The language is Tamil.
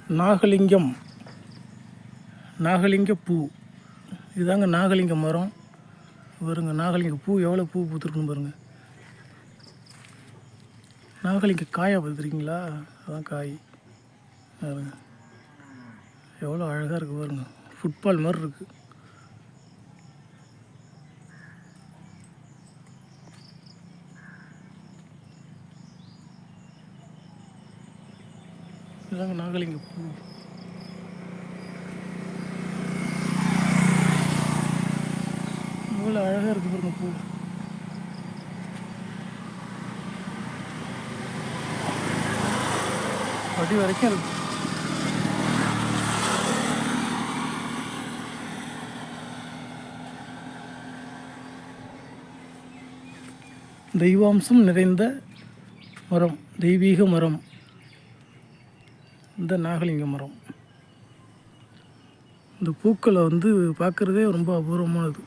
நாகலிங்கம், நாகலிங்க பூ. இதுதாங்க நாகலிங்க மரம். பாருங்க நாகலிங்க பூ எவ்வளோ பூ பூத்துருக்குன்னு பாருங்கள். நாகலிங்க காயை பார்த்துருக்கீங்களா? அதான் காய் பாருங்க, எவ்வளோ அழகாக இருக்குது பாருங்க. ஃபுட்பால் மாதிரி இருக்குது. இதுதாங்க நாகலிங்க பூ. எவ்வளோ அழகாக இருக்குது பாருங்க பூ. அடி வரைக்கும் இருக்கு. தெய்வாம்சம் நிறைந்த மரம், தெய்வீக மரம் இந்த நாகலிங்க மரம். இந்த பூக்களை பார்க்குறதே ரொம்ப அபூர்வமானது.